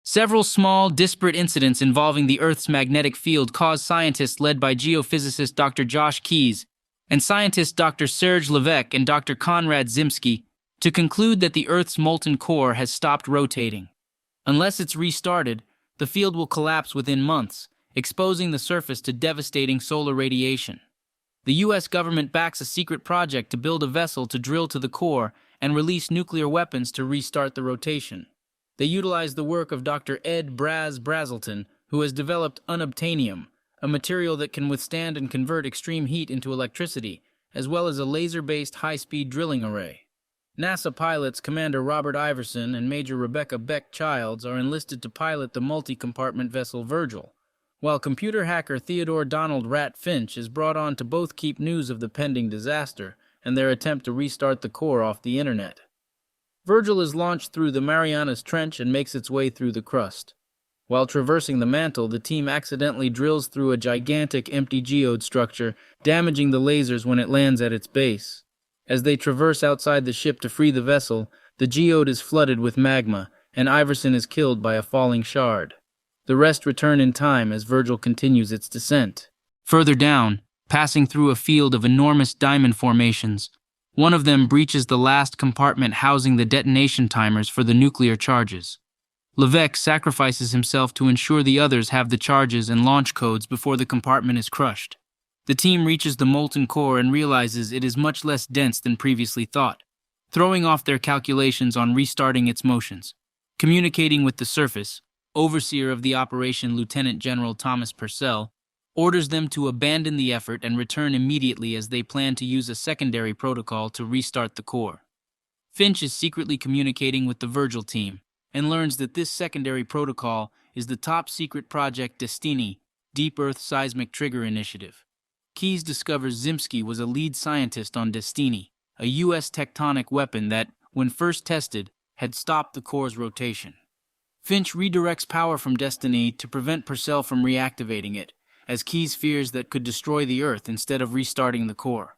Several small, disparate incidents involving the Earth's magnetic field caused scientists led by geophysicist Dr. Josh Keyes and scientists Dr. Serge Levesque and Dr. Konrad Zimsky to conclude that the Earth's molten core has stopped rotating. Unless it's restarted, the field will collapse within months, exposing the surface to devastating solar radiation. The U.S. government backs a secret project to build a vessel to drill to the core and release nuclear weapons to restart the rotation. They utilize the work of Dr. Ed Brazelton, who has developed unobtainium, a material that can withstand and convert extreme heat into electricity, as well as a laser-based high-speed drilling array. NASA pilots Commander Robert Iverson and Major Rebecca Beck Childs are enlisted to pilot the multi-compartment vessel Virgil, while computer hacker Theodore Donald Rat Finch is brought on to both keep news of the pending disaster and their attempt to restart the core off the internet. Virgil is launched through the Marianas Trench and makes its way through the crust. While traversing the mantle, the team accidentally drills through a gigantic empty geode structure, damaging the lasers when it lands at its base. As they traverse outside the ship to free the vessel, the geode is flooded with magma, and Iverson is killed by a falling shard. The rest return in time as Virgil continues its descent. Further down, passing through a field of enormous diamond formations, one of them breaches the last compartment housing the detonation timers for the nuclear charges. Levesque sacrifices himself to ensure the others have the charges and launch codes before the compartment is crushed. The team reaches the molten core and realizes it is much less dense than previously thought, throwing off their calculations on restarting its motions. Communicating with the surface, overseer of the operation Lieutenant General Thomas Purcell orders them to abandon the effort and return immediately as they plan to use a secondary protocol to restart the core. Finch is secretly communicating with the Virgil team and learns that this secondary protocol is the top-secret project Detonate, Deep Earth Seismic Trigger Initiative. Keyes discovers Zimsky was a lead scientist on Detonate, a U.S. tectonic weapon that, when first tested, had stopped the core's rotation. Finch redirects power from Detonate to prevent Purcell from reactivating it, as Keyes fears that could destroy the Earth instead of restarting the core.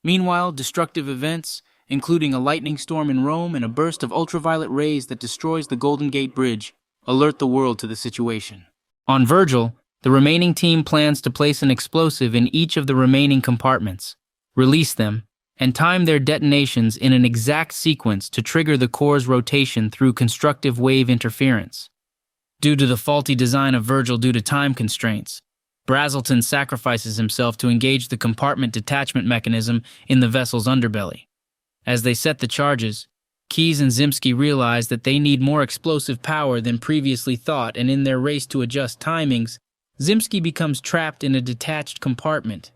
Meanwhile, destructive events, including a lightning storm in Rome and a burst of ultraviolet rays that destroys the Golden Gate Bridge, alert the world to the situation. On Virgil, the remaining team plans to place an explosive in each of the remaining compartments, release them, and time their detonations in an exact sequence to trigger the core's rotation through constructive wave interference. Due to the faulty design of Virgil due to time constraints, Brazelton sacrifices himself to engage the compartment detachment mechanism in the vessel's underbelly. As they set the charges, Keyes and Zimsky realize that they need more explosive power than previously thought, and in their race to adjust timings, Zimsky becomes trapped in a detached compartment.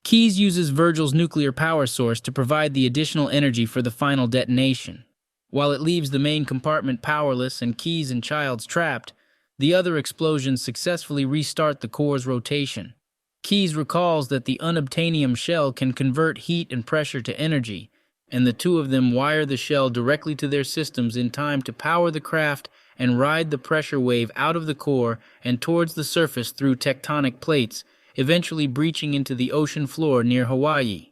Keyes uses Virgil's nuclear power source to provide the additional energy for the final detonation. While it leaves the main compartment powerless and Keyes and Childs trapped, the other explosions successfully restart the core's rotation. Keyes recalls that the unobtainium shell can convert heat and pressure to energy, and the two of them wire the shell directly to their systems in time to power the craft and ride the pressure wave out of the core and towards the surface through tectonic plates, eventually breaching into the ocean floor near Hawaii.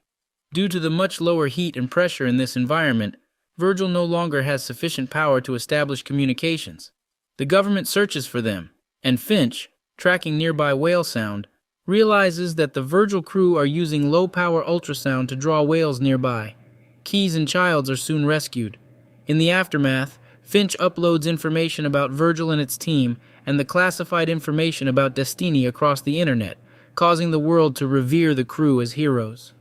Due to the much lower heat and pressure in this environment, Virgil no longer has sufficient power to establish communications. The government searches for them, and Finch, tracking nearby whale sound, realizes that the Virgil crew are using low-power ultrasound to draw whales nearby. Keyes and Childs are soon rescued. In the aftermath, Finch uploads information about Virgil and its team and the classified information about Detonate across the internet, causing the world to revere the crew as heroes.